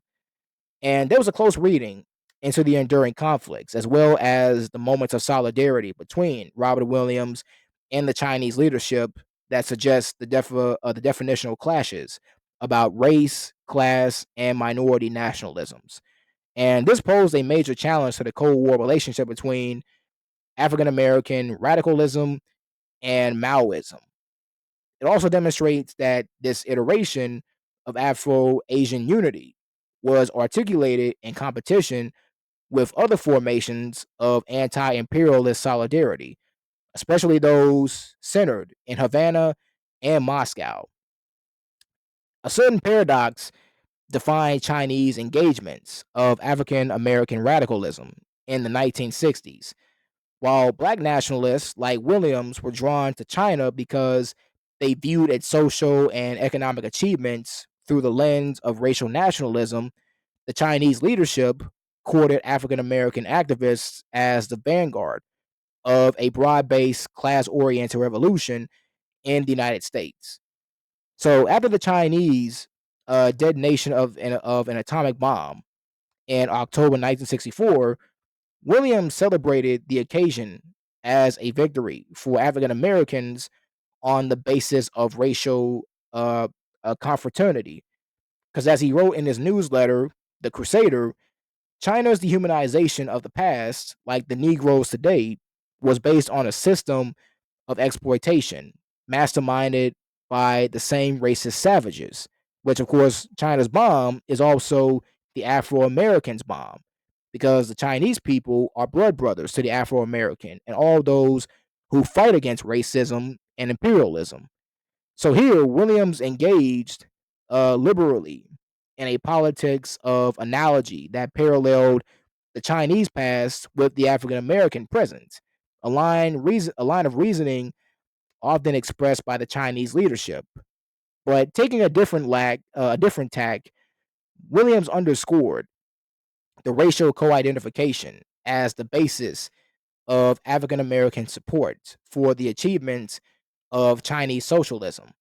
And there was a close reading into the enduring conflicts, as well as the moments of solidarity between Robert Williams and the Chinese leadership that suggests the definitional clashes about race, class, and minority nationalisms. And this posed a major challenge to the Cold War relationship between African American radicalism and Maoism. It also demonstrates that this iteration of Afro Asian unity was articulated in competition with other formations of anti imperialist solidarity, especially those centered in Havana and Moscow. A certain paradox defined Chinese engagements of African American radicalism in the 1960s. While black nationalists like Williams were drawn to China because they viewed its social and economic achievements through the lens of racial nationalism, the Chinese leadership courted African American activists as the vanguard of a broad based, class oriented revolution in the United States. So, after the Chinese detonation of an atomic bomb in October 1964, Williams celebrated the occasion as a victory for African Americans on the basis of racial uh, confraternity. Because as he wrote in his newsletter, The Crusader, China's dehumanization of the past, like the Negroes today, was based on a system of exploitation, masterminded by the same racist savages, which, of course, China's bomb is also the Afro Americans' bomb, because the Chinese people are blood brothers to the Afro American and all those who fight against racism and imperialism. So here, Williams engaged liberally in a politics of analogy that paralleled the Chinese past with the African American present, a line of reasoning often expressed by the Chinese leadership. But taking a different tack, Williams underscored the racial co-identification as the basis of African American support for the achievements of Chinese socialism.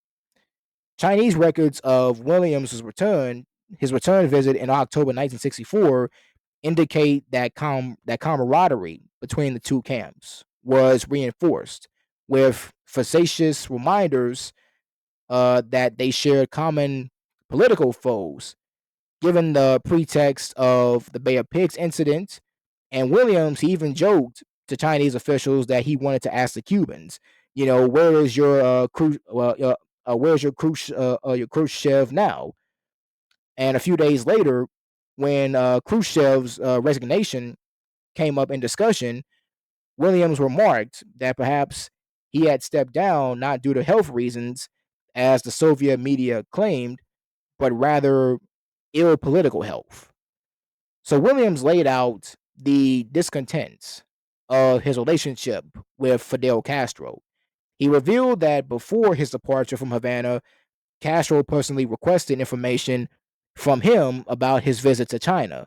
Chinese records of his return visit in October 1964, indicate that that camaraderie between the two camps was reinforced with facetious reminders that they shared common political foes, given the pretext of the Bay of Pigs incident. And Williams, he even joked to Chinese officials that he wanted to ask the Cubans, where is your where's your Khrushchev now? And a few days later, when Khrushchev's resignation came up in discussion, Williams remarked that perhaps he had stepped down not due to health reasons, as the Soviet media claimed, but rather ill political health. So Williams laid out the discontents of his relationship with Fidel Castro. He revealed that before his departure from Havana, Castro personally requested information from him about his visit to China.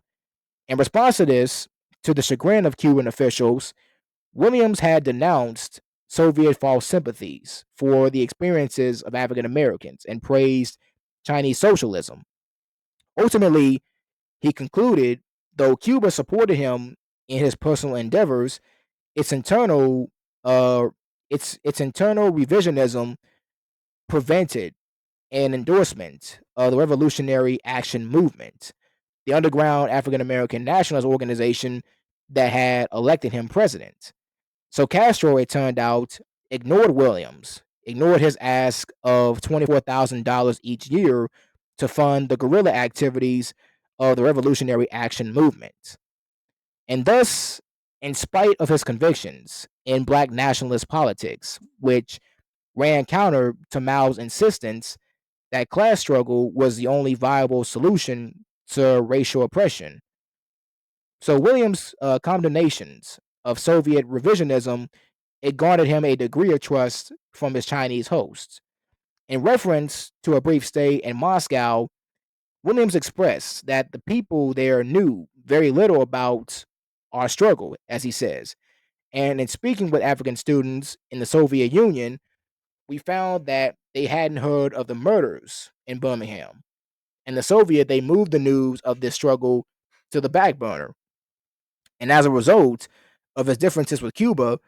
In response to this, to the chagrin of Cuban officials, Williams had denounced Soviet false sympathies for the experiences of African Americans and praised Chinese socialism. Ultimately, he concluded, though Cuba supported him in his personal endeavors, its internal uh, its internal revisionism prevented an endorsement of the Revolutionary Action Movement, the underground African American nationalist organization that had elected him president. So Castro, it turned out, ignored Williams, ignored his ask of $24,000 each year to fund the guerrilla activities of the Revolutionary Action Movement. And thus, in spite of his convictions in black nationalist politics, which ran counter to Mao's insistence that class struggle was the only viable solution to racial oppression. So Williams' condemnations of Soviet revisionism, it garnered him a degree of trust from his Chinese hosts. In reference to a brief stay in Moscow, Williams expressed that the people there knew very little about our struggle, as he says. And in speaking with African students in the Soviet Union, we found that they hadn't heard of the murders in Birmingham. And the Soviet, they moved the news of this struggle to the back burner. And as a result of his differences with Cuba,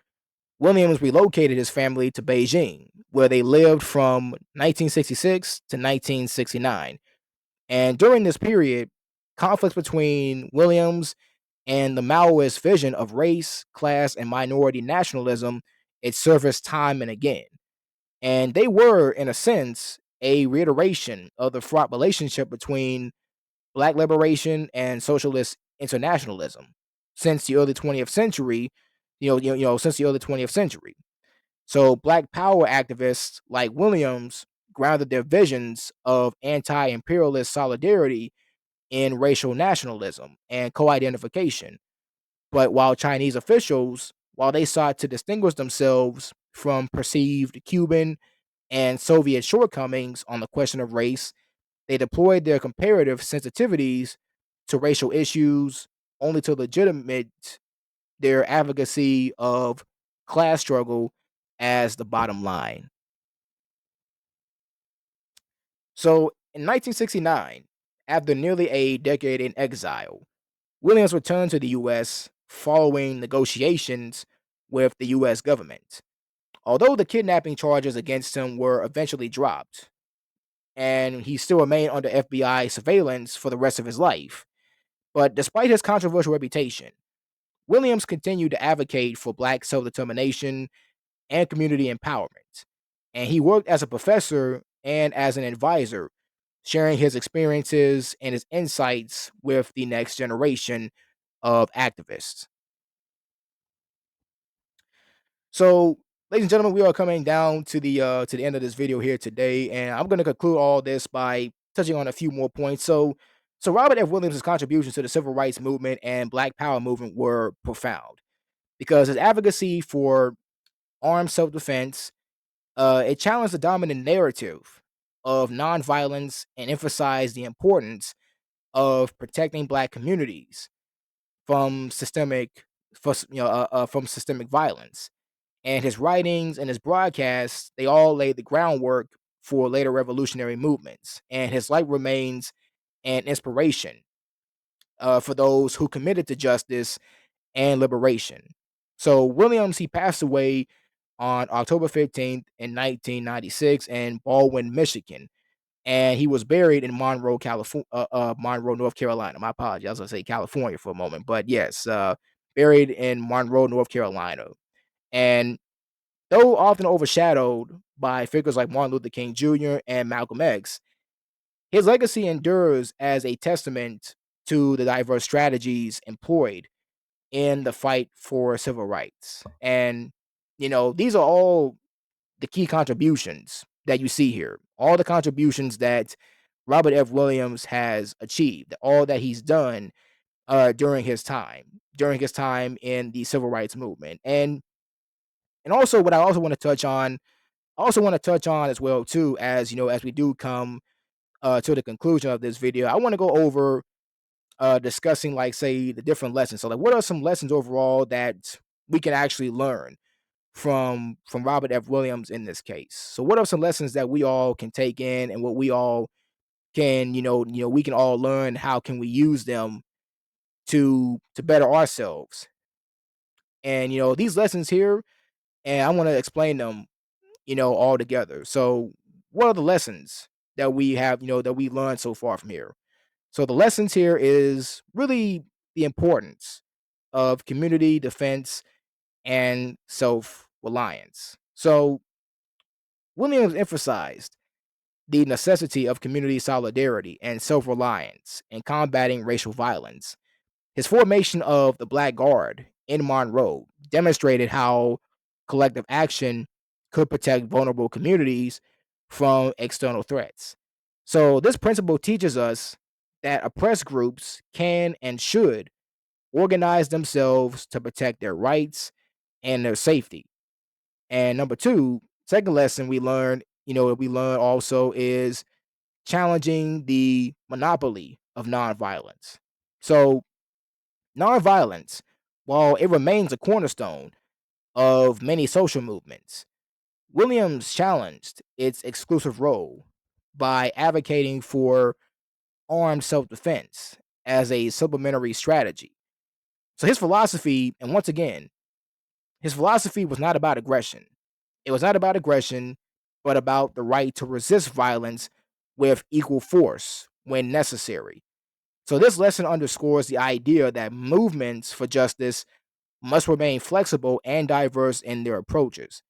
Williams relocated his family to Beijing, where they lived from 1966 to 1969. And during this period, conflicts between Williams and the Maoist vision of race, class, and minority nationalism, it surfaced time and again. And they were, in a sense, a reiteration of the fraught relationship between black liberation and socialist internationalism. since the early 20th century. Since the early 20th century. So Black Power activists like Williams grounded their visions of anti-imperialist solidarity in racial nationalism and co-identification. But while Chinese officials, while they sought to distinguish themselves from perceived Cuban and Soviet shortcomings on the question of race, they deployed their comparative sensitivities to racial issues only to legitimate their advocacy of class struggle as the bottom line. So in 1969, after nearly a decade in exile, Williams returned to the U.S. following negotiations with the U.S. government. Although the kidnapping charges against him were eventually dropped, and he still remained under FBI surveillance for the rest of his life. But despite his controversial reputation, Williams continued to advocate for Black self determination and community empowerment. And he worked as a professor and as an advisor, sharing his experiences and his insights with the next generation of activists. So, ladies and gentlemen, we are coming down to the end of this video here today, and I'm going to conclude all this by touching on a few more points. So Robert F. Williams' contributions to the civil rights movement and Black Power movement were profound because his advocacy for armed self-defense it challenged the dominant narrative of nonviolence and emphasized the importance of protecting Black communities from from systemic violence. And his writings and his broadcasts, they all laid the groundwork for later revolutionary movements. And his life remains an inspiration for those who committed to justice and liberation. So Williams, he passed away on October 15th in 1996 in Baldwin, Michigan. And he was buried in Monroe, California, Monroe, North Carolina. My apologies. I was going to say California for a moment. But yes, buried in Monroe, North Carolina. And though often overshadowed by figures like Martin Luther King Jr. and Malcolm X, his legacy endures as a testament to the diverse strategies employed in the fight for civil rights. And, these are all the key contributions that you see here, all the contributions that Robert F. Williams has achieved, all that he's done during his time in the civil rights movement. And also what I also want to touch on, as well too, as as we do come to the conclusion of this video, I want to go over discussing, like, say, the different lessons. So, like, what are some lessons overall that we can actually learn from Robert F. Williams in this case? So, what are some lessons that we all can take in, and what we all can, we can all learn? How can we use them to better ourselves? And these lessons here, and I want to explain them, all together. So, what are the lessons that we have, that we learned so far from here? So the lessons here is really the importance of community defense and self-reliance. So Williams emphasized the necessity of community solidarity and self-reliance in combating racial violence. His formation of the Black Guard in Monroe demonstrated how collective action could protect vulnerable communities from external threats. So, this principle teaches us that oppressed groups can and should organize themselves to protect their rights and their safety. And number two, second lesson we learn also is challenging the monopoly of nonviolence. So, nonviolence, while it remains a cornerstone of many social movements, Williams challenged its exclusive role by advocating for armed self defense as a supplementary strategy. So his philosophy, and once again, his philosophy was not about aggression. It was not about aggression, but about the right to resist violence with equal force when necessary. So this lesson underscores the idea that movements for justice must remain flexible and diverse in their approaches,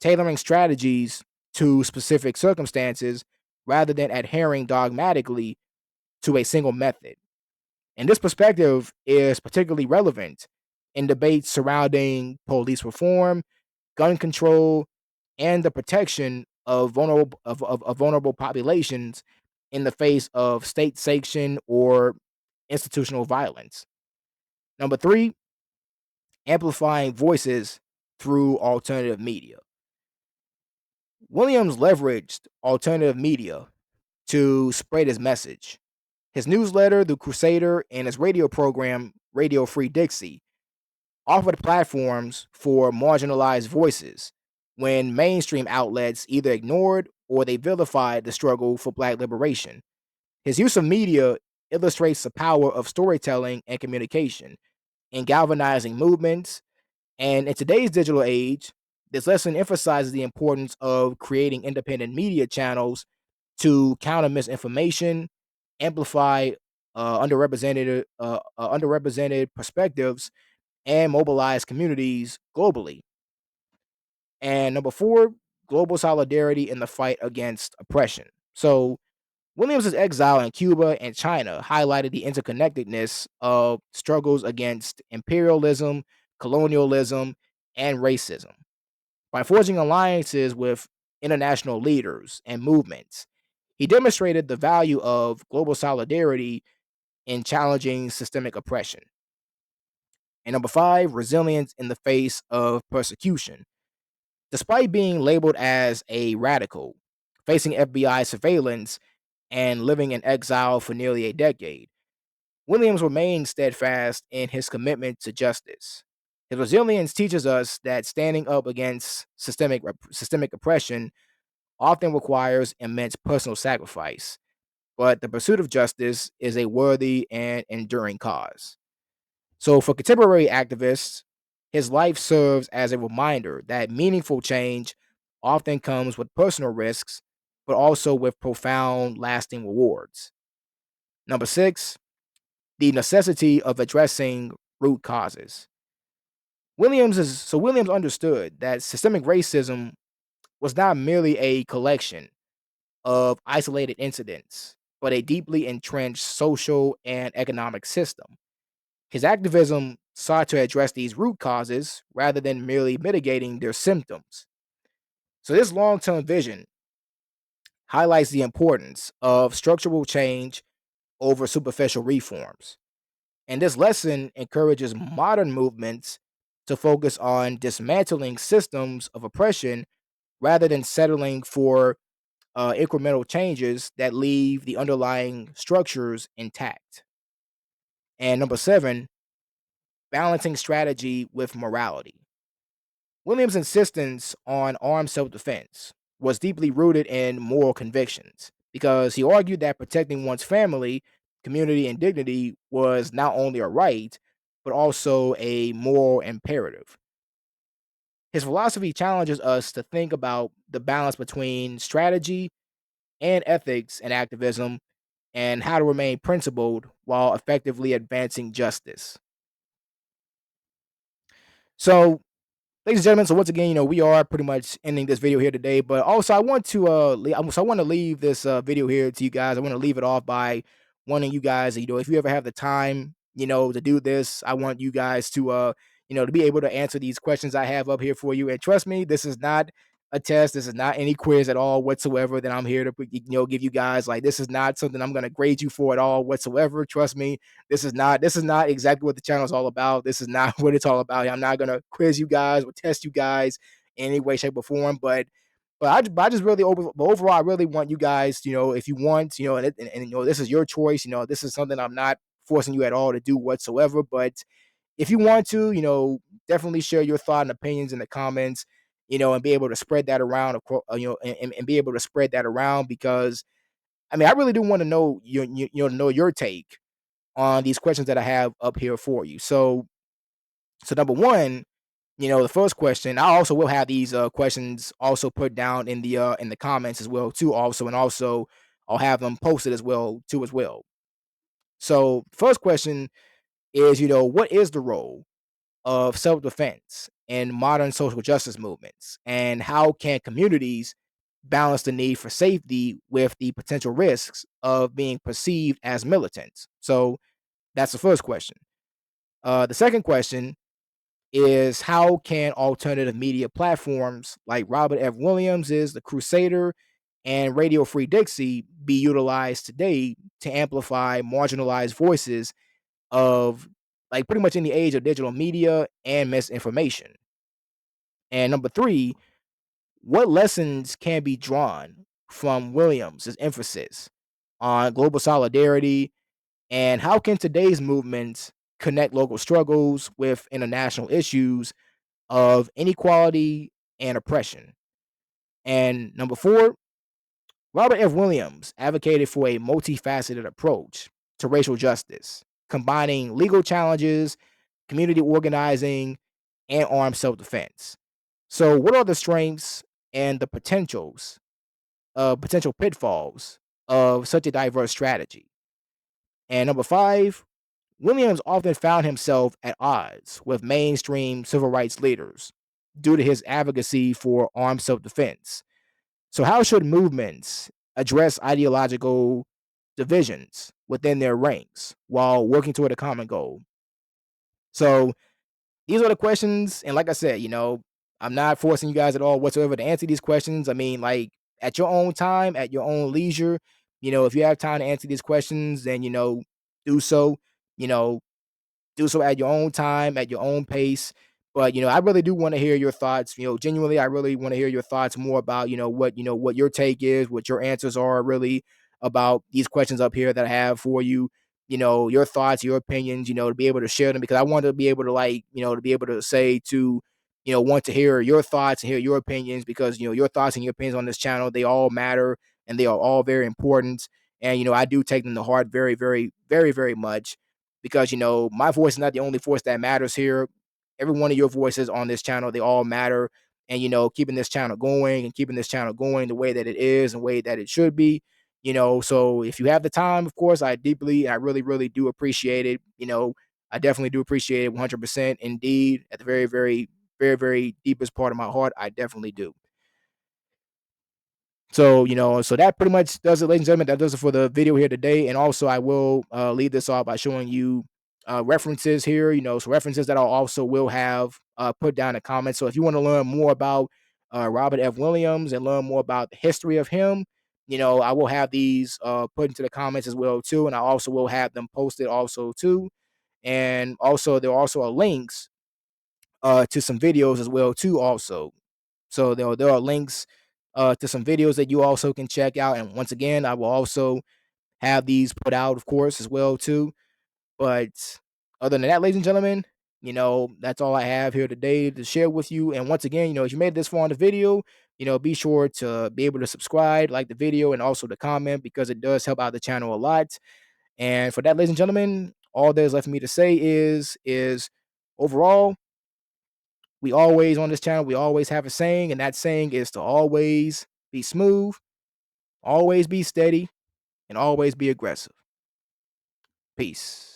tailoring strategies to specific circumstances rather than adhering dogmatically to a single method. And this perspective is particularly relevant in debates surrounding police reform, gun control, and the protection of vulnerable populations in the face of state sanction or institutional violence. Number three, amplifying voices through alternative media. Williams leveraged alternative media to spread his message. His newsletter, The Crusader, and his radio program, Radio Free Dixie, offered platforms for marginalized voices when mainstream outlets either ignored or they vilified the struggle for Black liberation. His use of media illustrates the power of storytelling and communication in galvanizing movements. And in today's digital age, this lesson emphasizes the importance of creating independent media channels to counter misinformation, amplify underrepresented perspectives, and mobilize communities globally. And number four, global solidarity in the fight against oppression. So Williams's exile in Cuba and China highlighted the interconnectedness of struggles against imperialism, colonialism, and racism. By forging alliances with international leaders and movements, he demonstrated the value of global solidarity in challenging systemic oppression. And number five, resilience in the face of persecution. Despite being labeled as a radical, facing FBI surveillance, and living in exile for nearly a decade, Williams remained steadfast in his commitment to justice. His resilience teaches us that standing up against systemic oppression often requires immense personal sacrifice, but the pursuit of justice is a worthy and enduring cause. So, for contemporary activists, his life serves as a reminder that meaningful change often comes with personal risks, but also with profound, lasting rewards. Number six, the necessity of addressing root causes. Williams understood that systemic racism was not merely a collection of isolated incidents, but a deeply entrenched social and economic system. His activism sought to address these root causes rather than merely mitigating their symptoms. So, this long term vision highlights the importance of structural change over superficial reforms. And this lesson encourages modern movements to focus on dismantling systems of oppression rather than settling for incremental changes that leave the underlying structures intact. And number seven, balancing strategy with morality. Williams' insistence on armed self defense was deeply rooted in moral convictions because he argued that protecting one's family, community, and dignity was not only a right, but also a moral imperative. His philosophy challenges us to think about the balance between strategy and ethics and activism and how to remain principled while effectively advancing justice. So, ladies and gentlemen, so once again, we are pretty much ending this video here today. But also, I want to I want to leave this video here to you guys. I want to leave it off by wanting you guys, if you ever have the time, to do this, I want you guys to to be able to answer these questions I have up here for you. And trust me, this is not a test. This is not any quiz at all whatsoever that I'm here to give you guys. Like, this is not something I'm going to grade you for at all whatsoever. Trust me, this is not exactly what the channel is all about. This is not what it's all about. I'm not gonna quiz you guys or test you guys in any way, shape, or form. But I just really but overall, I really want you guys, if you want, and this is your choice. This is something I'm not forcing you at all to do whatsoever. But if you want to, definitely share your thought and opinions in the comments. And be able to spread that around, of course, and be able to spread that around because I mean, I really do want to know know your take on these questions that I have up here for you. So number one, the first question, I also will have these questions also put down in the comments as well too. Also, and also I'll have them posted as well too as well. So first question is, what is the role of self defense in modern social justice movements, and how can communities balance the need for safety with the potential risks of being perceived as militants? So That's the first question. The second question is, how can alternative media platforms like Robert F. Williams is The Crusader and Radio Free Dixie be utilized today to amplify marginalized voices of, like, pretty much in the age of digital media and misinformation? And number three, what lessons can be drawn from Williams' emphasis on global solidarity, and how can today's movements connect local struggles with international issues of inequality and oppression? And number four, Robert F. Williams advocated for a multifaceted approach to racial justice, combining legal challenges, community organizing, and armed self defense. So, what are the strengths and the potential pitfalls of such a diverse strategy? And number five, Williams often found himself at odds with mainstream civil rights leaders due to his advocacy for armed self defense. So, how should movements address ideological divisions within their ranks while working toward a common goal? So, these are the questions. And like I said, I'm not forcing you guys at all whatsoever to answer these questions. I mean, like, at your own time, at your own leisure, if you have time to answer these questions, then, do so. You know, do so at your own time, at your own pace. But I really do want to hear your thoughts. Genuinely, I really want to hear your thoughts more about what your take is, what your answers are really about these questions up here that I have for you. Your thoughts, your opinions. To be able to share them, because I want to be able to, like, to be able to say to want to hear your thoughts and hear your opinions, because your thoughts and your opinions on this channel, they all matter, and they are all very important. And I do take them to heart very, very, very, very much, because my voice is not the only voice that matters here. Every one of your voices on this channel, they all matter. And keeping this channel going and keeping this channel going the way that it is and the way that it should be. So if you have the time, of course, I really, really do appreciate it. I definitely do appreciate it 100% indeed. At the very, very, very, very deepest part of my heart, I definitely do. So, so that pretty much does it, ladies and gentlemen. That does it for the video here today. And also, I will leave this off by showing you references here, so references that I also will have put down in the comments. So if you want to learn more about Robert F. Williams and learn more about the history of him, I will have these put into the comments as well too. And I also will have them posted also too. And also, there also are links to some videos as well too also. So there are links to some videos that you also can check out. And once again, I will also have these put out, of course, as well too. But other than that, ladies and gentlemen, that's all I have here today to share with you. And once again, if you made this far in the video, be sure to be able to subscribe, like the video, and also to comment, because it does help out the channel a lot. And for that, ladies and gentlemen, all there's left for me to say is overall, we always on this channel, we always have a saying, and that saying is to always be smooth, always be steady, and always be aggressive. Peace.